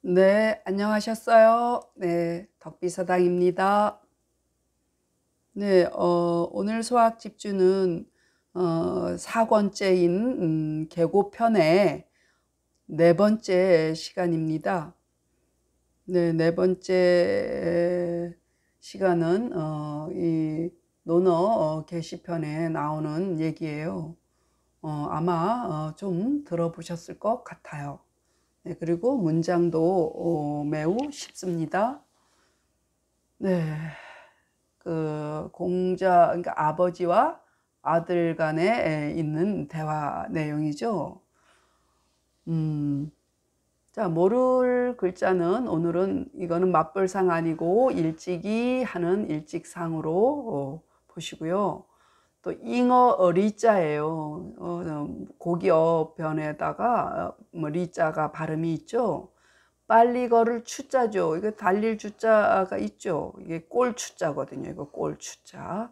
네, 안녕하셨어요. 네, 덕비서당입니다. 네, 오늘 수학 집주는 4권째인 계고편의 네 번째 시간입니다. 네, 네 번째 시간은 이 논어 게시편에 나오는 얘기예요. 아마 좀 들어보셨을 것 같아요. 네, 그리고 문장도 매우 쉽습니다. 네, 그러니까 아버지와 아들 간에 있는 대화 내용이죠. 자, 모를 글자는 오늘은 이거는 맞벌상 아니고 일찍이 하는 일찍상으로 보시고요. 또 잉어 리자예요. 고기어 변에다가 뭐 리자가 발음이 있죠. 빨리 걸을 추자죠. 이거 달릴 추자가 있죠. 이게 꼴 추자거든요. 이거 꼴 추자.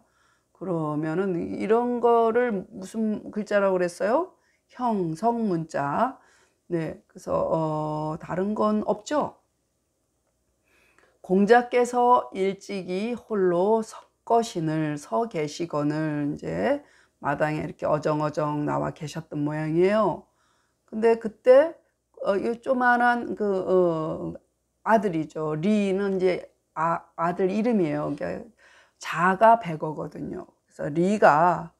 그러면은 이런 거를 무슨 글자라고 그랬어요? 형성 문자. 네, 그래서 다른 건 없죠. 공자께서 일찍이 홀로 서 계시거늘 이제 마당에 이렇게 어정어정 나와 계셨던 모양이에요. 근데 그때 이 조만한 아들이죠. 리는 이제 아들 이름이에요. 그러니까 자가 백어거든요. 그래서 리가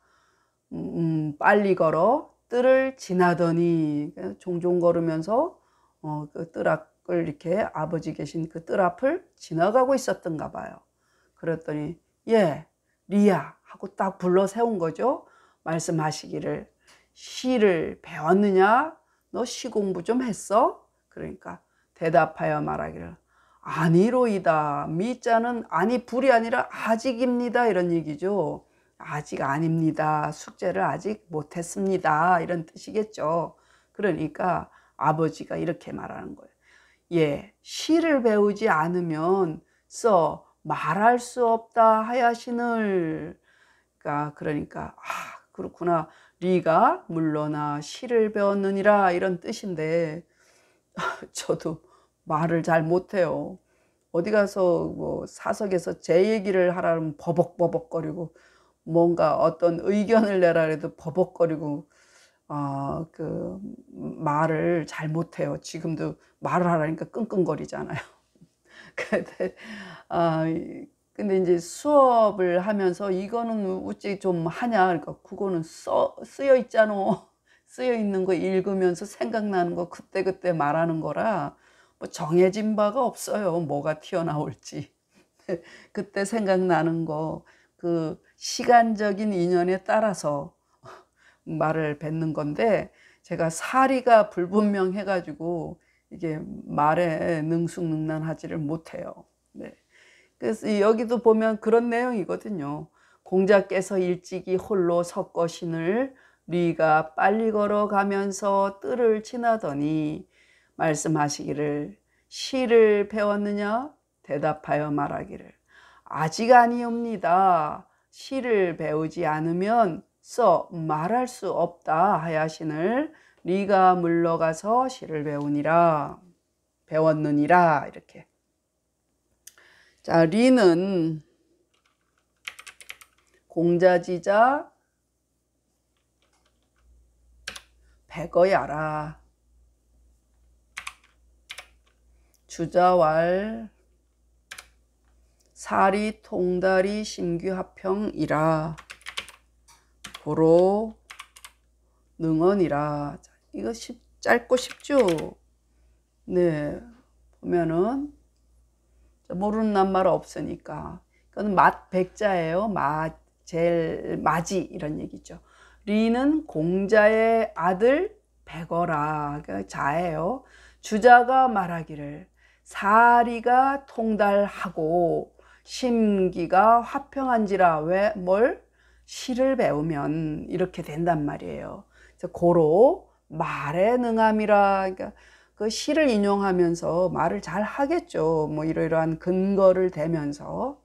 빨리 걸어 뜰을 지나더니 종종 걸으면서 그 뜰 앞을 이렇게 아버지 계신 그 뜰 앞을 지나가고 있었던가 봐요. 그랬더니 예, 리야 하고 딱 불러 세운 거죠. 말씀하시기를 시를 배웠느냐? 너 시 공부 좀 했어? 그러니까 대답하여 말하기를 아니로이다. 미자는 아니 불이 아니라 아직입니다. 이런 얘기죠. 아직 아닙니다. 숙제를 아직 못했습니다. 이런 뜻이겠죠. 그러니까 아버지가 이렇게 말하는 거예요. 예, 시를 배우지 않으면 말할 수 없다 하야신을. 그러니까 그렇구나. 리가 물러나 시를 배웠느니라 이런 뜻인데 저도 말을 잘 못해요. 어디 가서 뭐 사석에서 제 얘기를 하라면 버벅버벅거리고 뭔가 어떤 의견을 내라 해도 버벅거리고 그 말을 잘 못해요. 지금도 말을 하라니까 끙끙거리잖아요. 근데 근데 이제 수업을 하면서 이거는 어찌 좀 하냐 그러니까 그거는 쓰여 있잖아. 쓰여 있는 거 읽으면서 생각나는 거 그때그때 말하는 거라 뭐 정해진 바가 없어요. 뭐가 튀어나올지. 그때 생각나는 거 그 시간적인 인연에 따라서 말을 뱉는 건데 제가 사리가 불분명해 가지고 이게 말에 능숙능란하지를 못해요. 네. 그래서 여기도 보면 그런 내용이거든요. 공자께서 일찍이 홀로 섰거신을 리가 빨리 걸어가면서 뜰을 지나더니 말씀하시기를 시를 배웠느냐? 대답하여 말하기를 아직 아니옵니다. 시를 배우지 않으면 말할 수 없다 하야신을 리가 물러가서 시를 배웠느니라 이렇게. 자, 리는 공자지자 백어야라. 주자왈 사리 통다리 심규합평이라. 고로 능언이라. 이거 짧고 쉽죠? 네, 보면은 모르는 낱말 없으니까. 그건 백자예요. 마지 이런 얘기죠. 리는 공자의 아들 백어라. 그러니까 자예요. 주자가 말하기를 사리가 통달하고 심기가 화평한지라. 뭘? 시를 배우면 이렇게 된단 말이에요. 그래서 고로 말에 능함이라. 그러니까 그 시를 인용하면서 말을 잘 하겠죠. 뭐 이러이러한 근거를 대면서.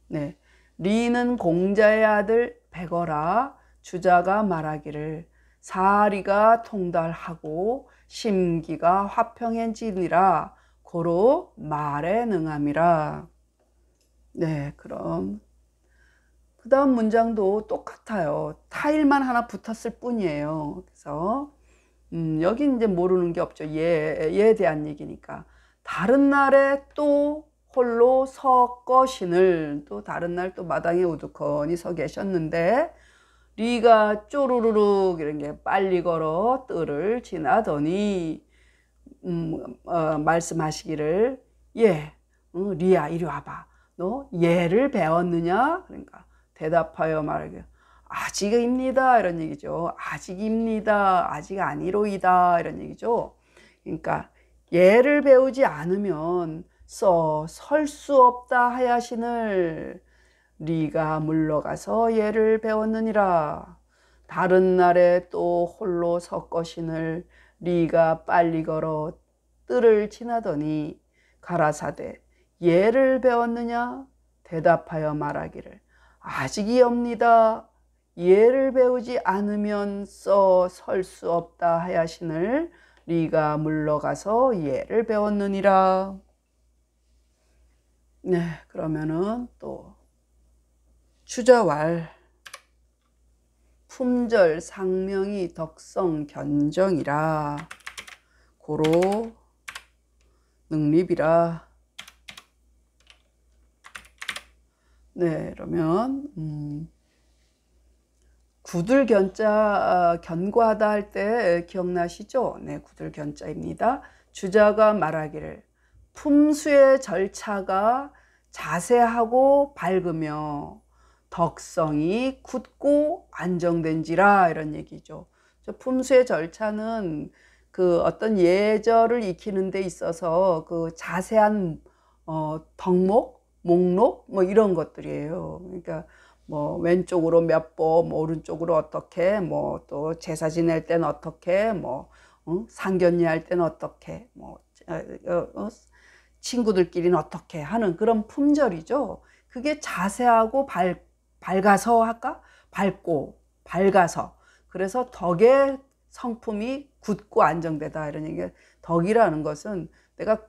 네. 리는 공자의 아들 백어라. 주자가 말하기를 사리가 통달하고 심기가 화평해지니라. 고로 말에 능함이라. 네, 그럼 그 다음 문장도 똑같아요. 타일만 하나 붙었을 뿐이에요. 그래서 여기 이제 모르는 게 없죠. 얘에 대한 얘기니까. 다른 날에 또 홀로 서 거신을, 또 다른 날 또 마당에 우두커니 서 계셨는데 리가 쪼르르륵 이런 게 빨리 걸어 뜰을 지나더니 말씀하시기를 리야 이리 와봐. 너 예를 배웠느냐? 그러니까 대답하여 말하길 아직입니다 이런 얘기죠. 아직입니다. 아직 아니로이다 이런 얘기죠. 그러니까 예를 배우지 않으면 설 수 없다 하야신을 리가 물러가서 예를 배웠느니라. 다른 날에 또 홀로 서 거신을 리가 빨리 걸어 뜰을 지나더니 가라사대 예를 배웠느냐? 대답하여 말하기를 아직이옵니다. 예를 배우지 않으면 설 수 없다 하야신을 리가 물러가서 예를 배웠느니라. 네, 그러면은 또 주자왈 품절 상명이 덕성 견정이라 고로 능립이라. 네, 그러면 구들견자 견과하다 할 때 기억나시죠? 네, 구들견자입니다. 주자가 말하기를 품수의 절차가 자세하고 밝으며 덕성이 굳고 안정된지라 이런 얘기죠. 품수의 절차는 그 어떤 예절을 익히는 데 있어서 그 자세한 덕목, 목록 뭐 이런 것들이에요. 그러니까 뭐 왼쪽으로 몇 법, 뭐 오른쪽으로 어떻게, 뭐 또 제사 지낼 땐 어떻게, 뭐 상견례 할 땐 어떻게, 뭐 친구들끼리는 어떻게 하는 그런 품절이죠. 그게 자세하고 밝아서 할까? 밝고 밝아서. 그래서 덕의 성품이 굳고 안정되다 이런 얘기가. 덕이라는 것은 내가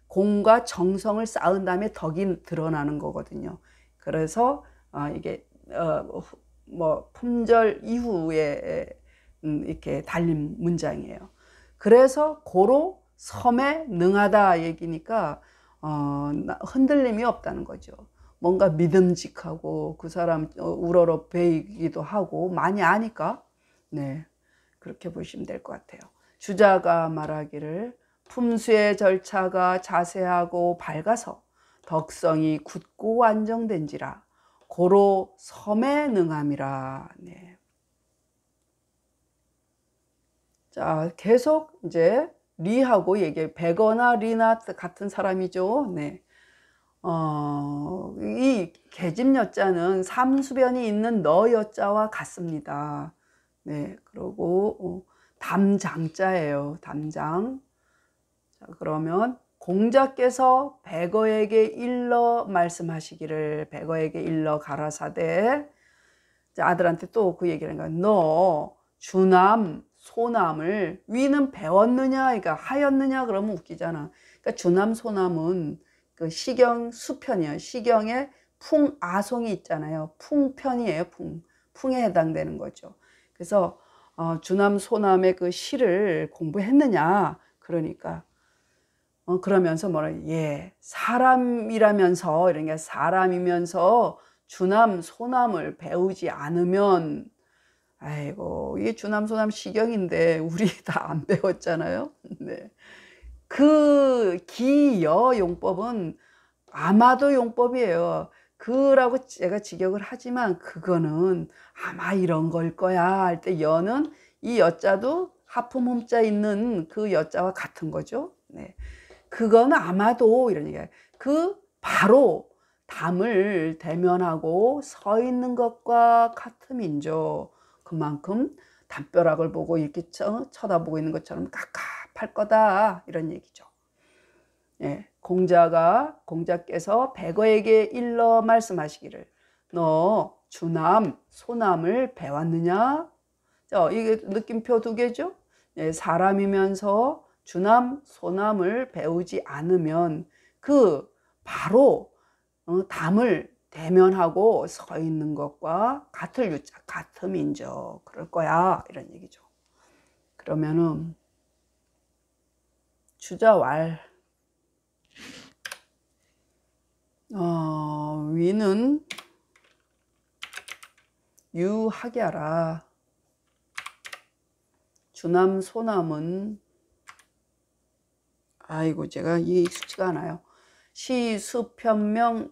공과 정성을 쌓은 다음에 덕이 드러나는 거거든요. 그래서 이게 뭐 품절 이후에 이렇게 달린 문장이에요. 그래서 고로 섬에 능하다 얘기니까 흔들림이 없다는 거죠. 뭔가 믿음직하고 그 사람 우러러 베이기도 하고 많이 아니까 네, 그렇게 보시면 될 것 같아요. 주자가 말하기를 품수의 절차가 자세하고 밝아서 덕성이 굳고 안정된지라 고로 섬에 능함이라. 네. 자, 계속 이제 리하고 얘기해. 백어나 리나 같은 사람이죠. 네. 이 계집 여자는 삼수변이 있는 너 여자와 같습니다. 네. 그리고 담장자예요. 담장. 자, 그러면 공자께서 백어에게 일러 말씀하시기를 백어에게 일러 가라사대. 자, 아들한테 또 그 얘기를 하는 거야. 너 주남 소남을 위는 배웠느냐, 그러니까 하였느냐 그러면 웃기잖아. 그러니까 주남 소남은 그 시경 수편이에요. 시경에 풍아송이 있잖아요. 풍편이에요. 풍에 해당되는 거죠. 그래서 주남 소남의 그 시를 공부했느냐, 그러니까 그러면서 뭐라 사람이라면서 이런 게 사람이면서 주남 소남을 배우지 않으면 아이고 이게 주남 소남 시경인데 우리 다 안 배웠잖아요. 네. 그 기여 용법은 아마도 용법이에요. 그라고 제가 직역을 하지만 그거는 아마 이런 걸 거야 할 때 여는 이 여자도 하품 홈자 있는 그 여자와 같은 거죠. 네. 그거는 아마도 이런 얘기예요. 그 바로 담을 대면하고 서 있는 것과 같음인죠. 그만큼 담벼락을 보고 이렇게 쳐다보고 있는 것처럼 갑갑할 거다 이런 얘기죠. 예, 공자께서 백어에게 일러 말씀하시기를 너 주남 소남을 배웠느냐? 이게 느낌표 두 개죠. 예, 사람이면서 주남 소남을 배우지 않으면 그 바로 담을 대면하고 서 있는 것과 같을 유자 같음인저 그럴 거야 이런 얘기죠. 그러면은 주자왈 위는 유하게하라. 주남 소남은 아이고 제가 이게 익숙지가 않아요. 시수편명이니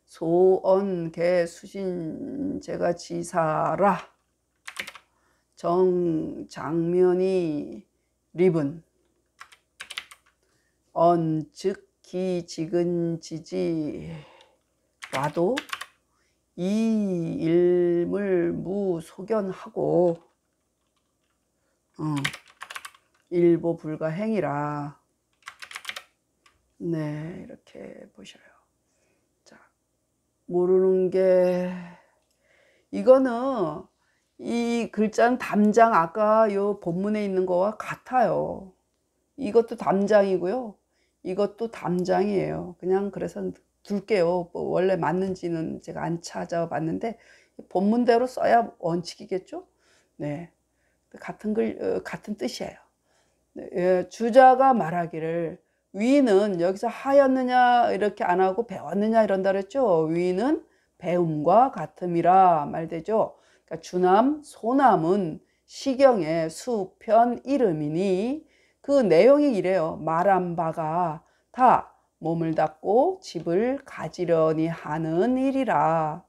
소언개 수신 제가 지사라. 정장면이 립은 언즉기 지근지지 와도 이 일물 무소견하고 일보 불가행이라. 네, 이렇게 보셔요. 자, 모르는 게 이거는 이 글자는 담장 아까 요 본문에 있는 거와 같아요. 이것도 담장이고요. 이것도 담장이에요. 그냥 그래서 둘게요. 뭐 원래 맞는지는 제가 안 찾아봤는데 본문대로 써야 원칙이겠죠. 네, 같은 뜻이에요. 네, 주자가 말하기를 위는 여기서 하였느냐 이렇게 안 하고 배웠느냐 이런다 그랬죠. 위는 배움과 같음이라 말되죠. 그러니까 주남 소남은 시경의 수편 이름이니 그 내용이 이래요. 말한 바가 다 몸을 닦고 집을 가지려니 하는 일이라.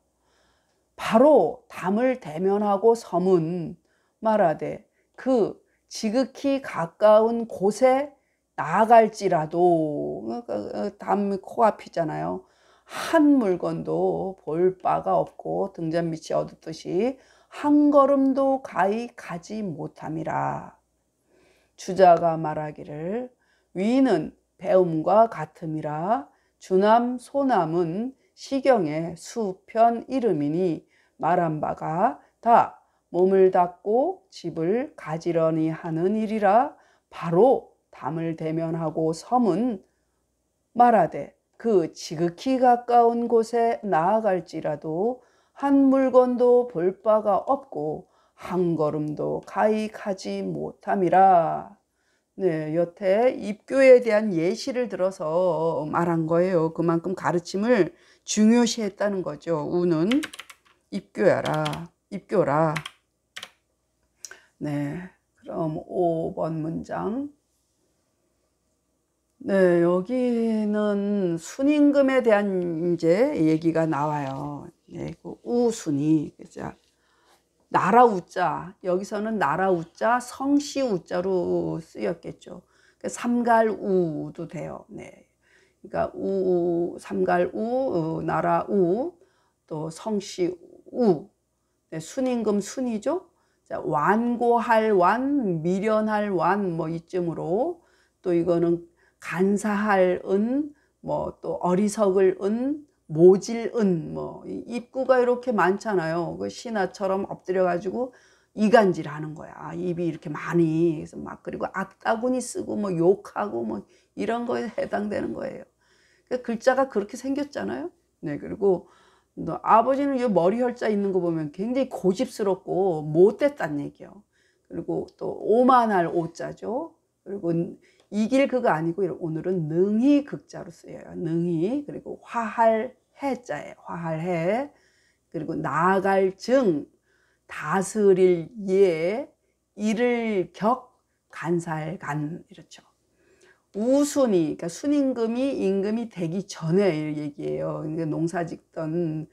바로 담을 대면하고 섬은 말하되 그 지극히 가까운 곳에 나아갈지라도 담 코앞이잖아요. 한 물건도 볼 바가 없고 등잔 밑이 어둡듯이 한 걸음도 가히 가지 못함이라. 주자가 말하기를 위는 배움과 같음이라. 주남 소남은 시경의 수편 이름이니 말한 바가 다 몸을 닦고 집을 가지려니 하는 일이라. 바로 담을 대면하고 섬은 말하되 그 지극히 가까운 곳에 나아갈지라도 한 물건도 볼 바가 없고 한 걸음도 가히 가지 못함이라. 네, 여태 입교에 대한 예시를 들어서 말한 거예요. 그만큼 가르침을 중요시했다는 거죠. 우는 입교야라, 입교라. 네, 그럼 5번 문장. 네, 여기는 순임금에 대한 이제 얘기가 나와요. 네, 그 우순이, 그죠? 나라 우자, 여기서는 나라 우자, 성씨 우자로 쓰였겠죠. 삼갈우도 돼요. 네, 그러니까 삼갈우, 나라 우, 또 성씨 우, 네, 순임금 순이죠. 자, 완고할 완, 미련할 완, 뭐 이쯤으로 또 이거는 간사할 은, 뭐 또 어리석을 은, 모질 은, 뭐 입구가 이렇게 많잖아요. 그 신하처럼 엎드려 가지고 이간질 하는 거야. 입이 이렇게 많이. 그래서 막 그리고 악다구니 쓰고 뭐 욕하고 뭐 이런 거에 해당되는 거예요. 그러니까 글자가 그렇게 생겼잖아요. 네, 그리고 아버지는 이 머리 혈자 있는 거 보면 굉장히 고집스럽고 못됐다는 얘기예요. 그리고 또 오만할 오자죠. 그리고 이길 그거 아니고 오늘은 능히 극자로 쓰여요. 능히. 그리고 화할 해자예요. 화할 해. 그리고 나아갈 증, 다스릴 예, 이를 격, 간사할 간 이렇죠. 우순이, 그러니까 순임금이 임금이 되기 전에 얘기예요. 그러니까 농사 짓던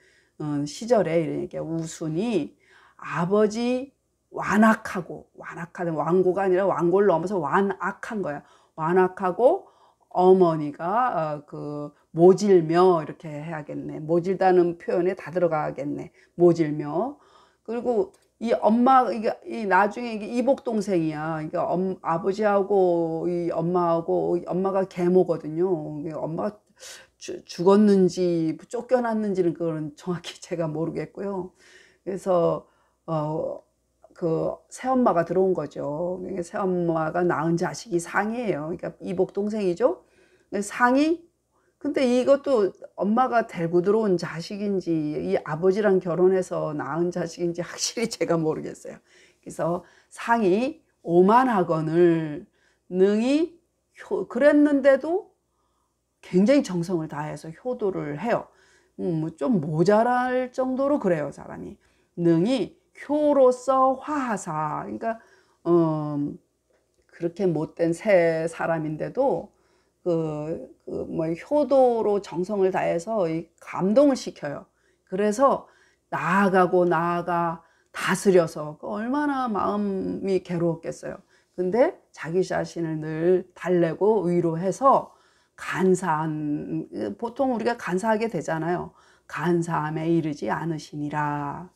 시절에 이런 얘기야. 우순이 아버지 완악하는 완고가 아니라 완고를 넘어서 완악한 거야. 완악하고 어머니가 그 모질며 이렇게 해야겠네. 모질다는 표현에 다 들어가겠네. 모질며. 그리고 이 엄마 이게 나중에 이게 이복 동생이야. 이게 아버지하고 이 엄마하고 엄마가 계모거든요. 엄마가 죽었는지 쫓겨났는지는 그건 정확히 제가 모르겠고요. 그래서 그 새엄마가 들어온 거죠. 새엄마가 낳은 자식이 상이에요. 그러니까 이복 동생이죠. 상이, 근데 이것도 엄마가 데리고 들어온 자식인지 이 아버지랑 결혼해서 낳은 자식인지 확실히 제가 모르겠어요. 그래서 상이 오만하거늘 능히 그랬는데도 굉장히 정성을 다해서 효도를 해요. 좀 모자랄 정도로 그래요, 사람이. 능히 효로서 화하사. 그러니까 그렇게 못된 새 사람인데도 뭐 효도로 정성을 다해서 이 감동을 시켜요. 그래서 나아가고 나아가 다스려서 얼마나 마음이 괴로웠겠어요. 근데 자기 자신을 늘 달래고 위로해서 간사한, 보통 우리가 간사하게 되잖아요. 간사함에 이르지 않으시니라.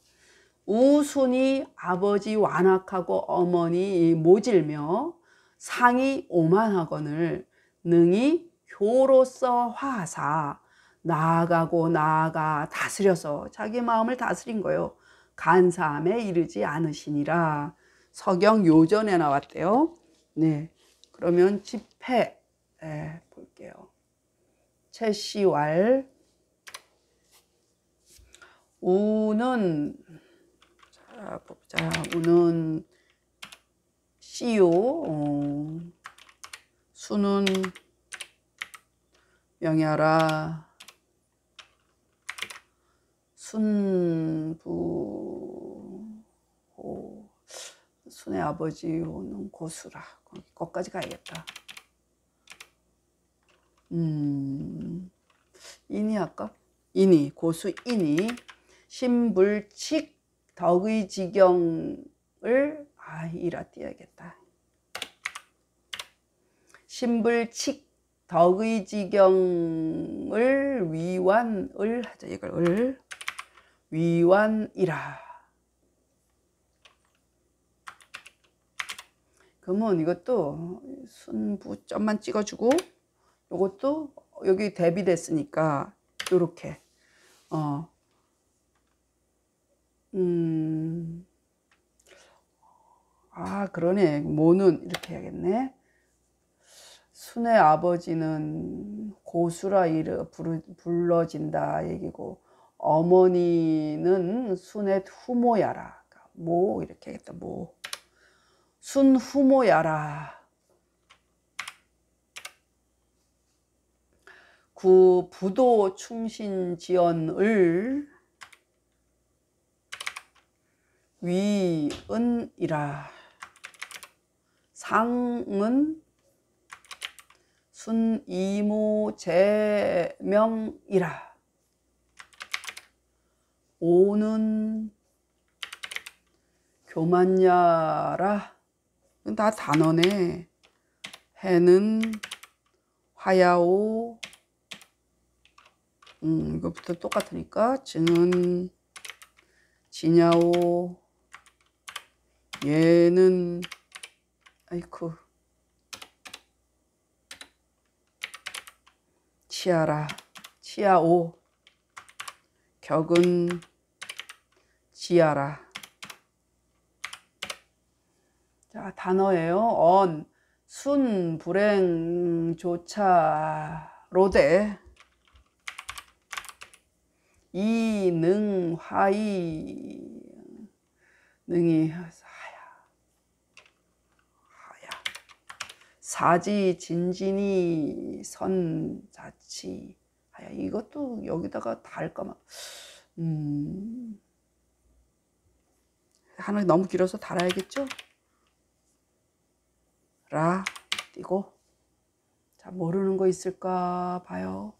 우순이 아버지 완악하고 어머니 모질며 상이 오만하거늘 능히 효로서 화하사. 나아가고 나아가 다스려서 자기 마음을 다스린 거예요. 간사함에 이르지 않으시니라. 서경 요전에 나왔대요. 네, 그러면 집회 볼게요. 채시왈. 우는, 자 보자. 우는 씨요. 수는 명야라. 순부 호. 순의 아버지 호는 고수라. 거기까지 가야겠다. 인이 할까? 인이, 고수 인이 신불칙 덕의 지경을 이라 띄어야겠다. 신불칙 덕의 지경을 위완을 하자. 이걸 위완이라. 그러면 이것도 순부 점만 찍어주고, 요것도 여기 대비됐으니까 요렇게 그러네. 모는 이렇게 해야겠네. 순의 아버지는 고수라 불러진다 얘기고, 어머니는 순의 후모야라. 모 이렇게 하겠다. 모. 순 후모야라. 구 부도 충신지연을 위은이라. 상은 순 이모 제명이라. 오는 교만야라. 다 단어네. 해는 화야오. 이거부터 똑같으니까 증은 지냐오. 얘는 아이쿠 치아라. 치아오. 격은 지아라. 자, 단어예요. 언, 순, 불행, 조차, 로대. 이, 능, 화이. 능이 하야. 사지, 진진이, 선, 자치. 하야. 이것도 여기다가 다 할까만. 하나 너무 길어서 달아야겠죠? 라 띄고. 자, 모르는 거 있을까 봐요.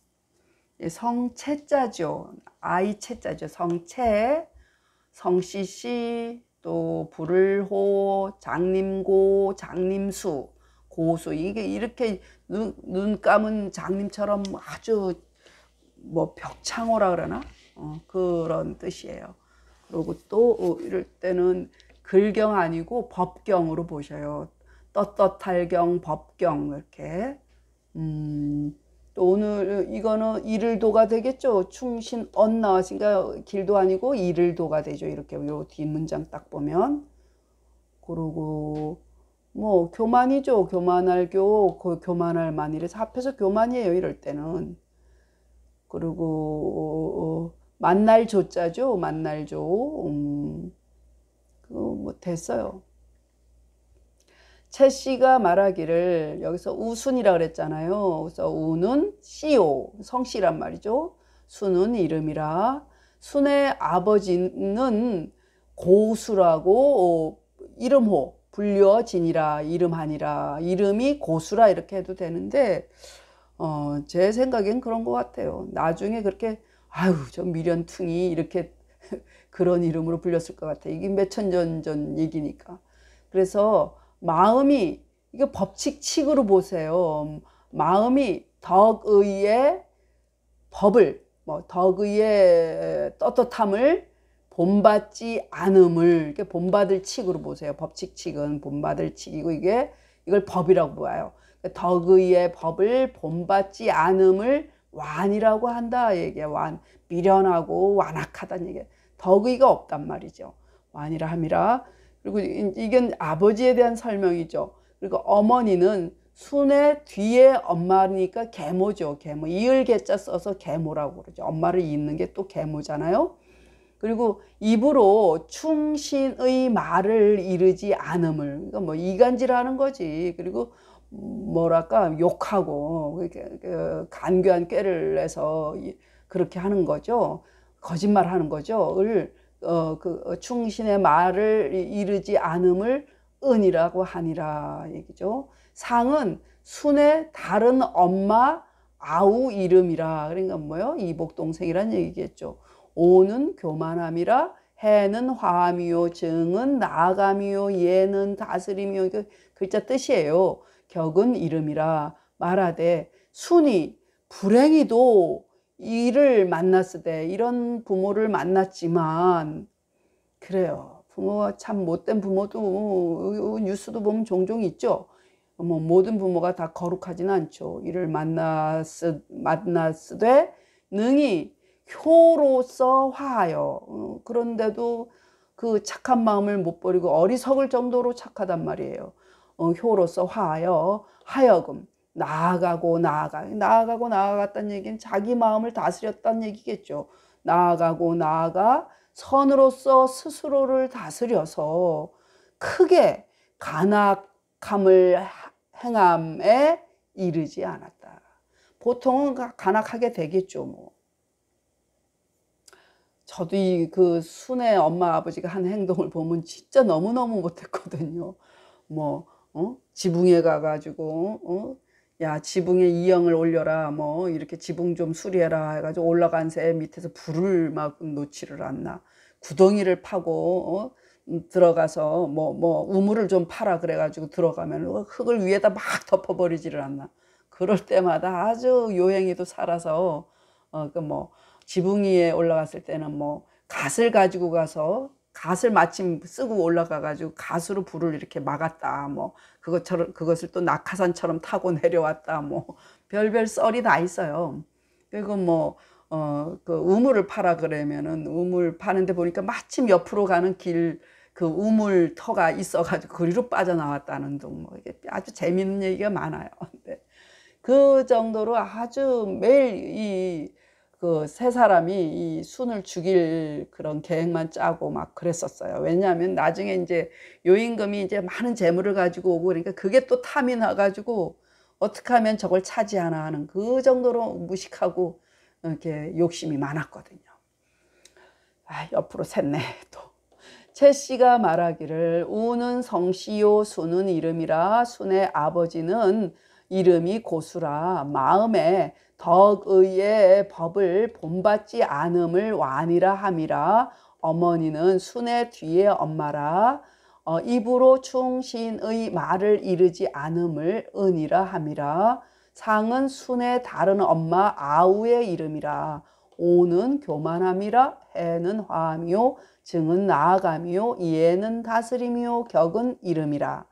성채자죠. 아이 채자죠. 성채, 성씨씨, 또 불호, 장님고, 장님수, 고수. 이게 이렇게 눈 감은 장님처럼 아주 뭐 벽창호라 그러나? 그런 뜻이에요. 그리고 또 이럴 때는 글경 아니고 법경으로 보셔요. 떳떳할경, 법경 이렇게. 또 오늘 이거는 이를도가 되겠죠. 충신 언 나왔으니까 길도 아니고 이를도가 되죠. 이렇게 요 뒷문장 딱 보면 그러고 뭐 교만이죠. 교만할 교, 교만할 만 이래서 합해서 교만이에요. 이럴 때는. 그리고 만날 조자죠. 만날 조. 그거 뭐 됐어요. 최 씨가 말하기를 여기서 우순이라 그랬잖아요. 그래서 우는 씨오 성씨란 말이죠. 순은 이름이라. 순의 아버지는 고수라고 이름호 불려지니라 이름하니라 이름이 고수라 이렇게 해도 되는데 제 생각엔 그런 것 같아요. 나중에 그렇게 아유 저 미련퉁이 이렇게 그런 이름으로 불렸을 것 같아요. 이게 몇천 년 전 얘기니까. 그래서 마음이 이게 법칙칙으로 보세요. 마음이 덕의의 법을 뭐 덕의의 떳떳함을 본받지 않음을 이렇게 본받을 칙으로 보세요. 법칙칙은 본받을 칙이고 이걸 법이라고 봐요. 덕의의 법을 본받지 않음을 완이라고 한다 얘기야. 완 미련하고 완악하다는 얘기야. 덕의가 없단 말이죠. 완이라 함이라. 그리고 이건 아버지에 대한 설명이죠. 그리고 어머니는 순의 뒤에 엄마니까 계모죠. 계모. 이을 계자 써서 계모라고 그러죠. 엄마를 잇는 게 또 계모잖아요. 그리고 입으로 충신의 말을 이르지 않음을, 그러니까 뭐 이간질하는 거지. 그리고 뭐랄까 욕하고 간교한 꾀를 내서 그렇게 하는 거죠. 거짓말하는 거죠. 그 충신의 말을 이르지 않음을 은이라고 하니라 얘기죠. 상은 순의 다른 엄마 아우 이름이라. 그러니까 뭐요? 이복동생이란 얘기겠죠. 오는 교만함이라. 해는 화함이요. 증은 나아감이요. 예는 다스림이요. 그 글자 뜻이에요. 격은 이름이라. 말하되 순이 불행히도 이를 만났으되 이런 부모를 만났지만 그래요. 부모가 참 못된 부모도 뉴스도 보면 종종 있죠. 뭐 모든 부모가 다 거룩하지는 않죠. 이를 만났으되 능히 효로서 화하여 그런데도 그 착한 마음을 못 버리고 어리석을 정도로 착하단 말이에요. 효로서 화하여 하여금 나아가고 나아갔다는 얘기는 자기 마음을 다스렸다는 얘기겠죠. 나아가고 나아가 선으로서 스스로를 다스려서 크게 간악함을 행함에 이르지 않았다. 보통은 간악하게 되겠죠. 뭐. 저도 그 순의 엄마 아버지가 한 행동을 보면 진짜 너무너무 못했거든요. 뭐 지붕에 가가지고 야 지붕에 이영을 올려라 뭐 이렇게 지붕 좀 수리해라 해가지고 올라간 새 밑에서 불을 막 놓지를 않나. 구덩이를 파고 들어가서 뭐 우물을 좀 파라 그래가지고 들어가면 흙을 위에다 막 덮어버리지를 않나. 그럴 때마다 아주 요행이도 살아서 그 뭐 지붕 위에 올라갔을 때는 뭐 갓을 가지고 가서 갓을 마침 쓰고 올라가가지고 갓으로 불을 이렇게 막았다. 뭐 그것을 또 낙하산처럼 타고 내려왔다. 뭐 별별 썰이 다 있어요. 그리고 뭐 그 우물을 파라 그러면은 우물 파는데 보니까 마침 옆으로 가는 길 그 우물 터가 있어가지고 그리로 빠져나왔다는 등 뭐 이게 아주 재밌는 얘기가 많아요. 근데 그 정도로 아주 매일 그 세 사람이 이 순을 죽일 그런 계획만 짜고 막 그랬었어요. 왜냐하면 나중에 이제 요임금이 이제 많은 재물을 가지고 오고 그러니까 그게 또 탐이 나가지고 어떻게 하면 저걸 차지하나 하는 그 정도로 무식하고 이렇게 욕심이 많았거든요. 옆으로 샜네 또. 최 씨가 말하기를 우는 성씨요 순은 이름이라. 순의 아버지는 이름이 고수라. 마음에 덕의의 법을 본받지 않음을 완이라 함이라. 어머니는 순의 뒤에 엄마라. 입으로 충신의 말을 이르지 않음을 은이라 함이라. 상은 순의 다른 엄마 아우의 이름이라. 오는 교만함이라. 해는 화함이요. 증은 나아감이요. 예는 다스림이요. 격은 이름이라.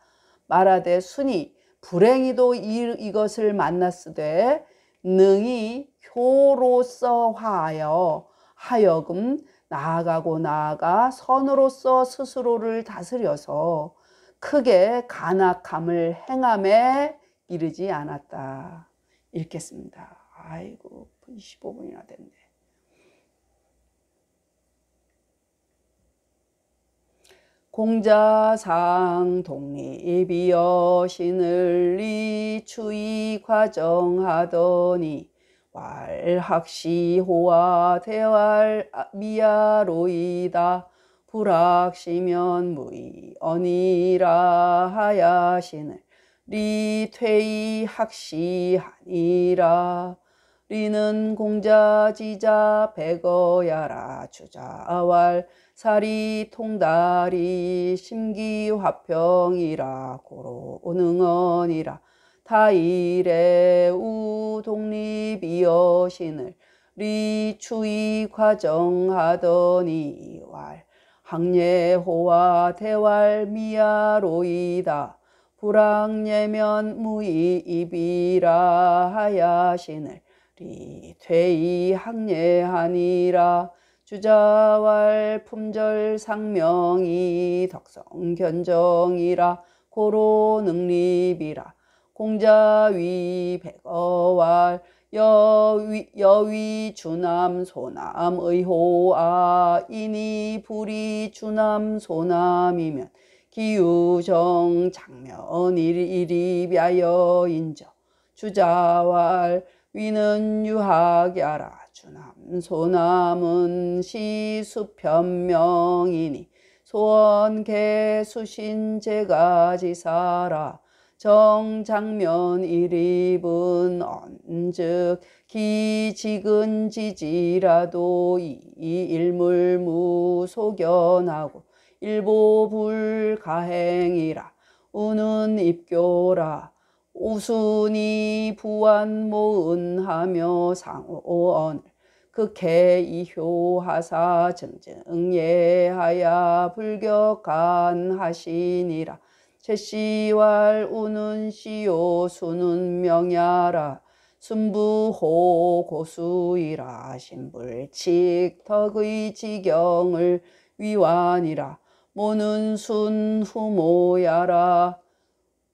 말하되 순이 불행히도 이것을 만났으되 능히 효로서 화하여 하여금 나아가고 나아가 선으로서 스스로를 다스려서 크게 간악함을 행함에 이르지 않았다. 읽겠습니다. 아이고 25분이나 됐네. 공자상 독립이여 신을 리추이 과정하더니 왈학시호와 대왈 미야로이다. 불학시면 무의언이라 하야신을 리퇴이 학시하니라. 리는 공자지자 백어야라 주자왈 사리 통달이 심기화평이라 고로능언이라. 타일에 우독립이여 신을 리추이 과정하더니 왈 학예호와 대왈 미야로이다. 불학예면 무의입이라 하야신을 리퇴이 학예하니라. 주자왈 품절 상명이 덕성견정이라 고로능립이라. 공자위 백어왈 여위 주남 소남 의호아. 이니 불이 주남 소남이면 기유정 장면 일입야여 인저. 주자왈 위는 유학야라. 주남 소남은 시수편명이니 소원개 수신제가지사라. 정장면 일입은 언즉 기직은지지라도 이일물무소견하고 일보불가행이라. 우는 입교라. 우순이 부안모은하며 상오언을 극해 이효하사 증증예하야 불격간하시니라. 제시왈 우는 시요 수는 명야라. 순부호 고수이라. 신불칙 덕의 지경을 위완이라. 모는 순 후모야라.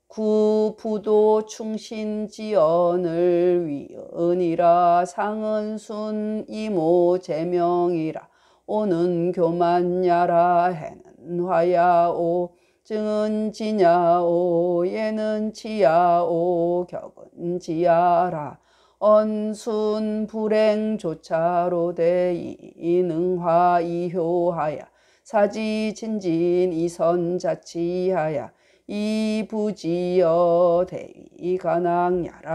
구부도 충신지언을 위은이라. 상은 순 이모 제명이라. 오는 교만야라. 해는 화야오. 증은 지냐오. 예는 지야오. 격은 지야라. 언순 불행조차로되 이능화 이효하야. 사지진진 이선자치하야. 이부지여 대이간항야라.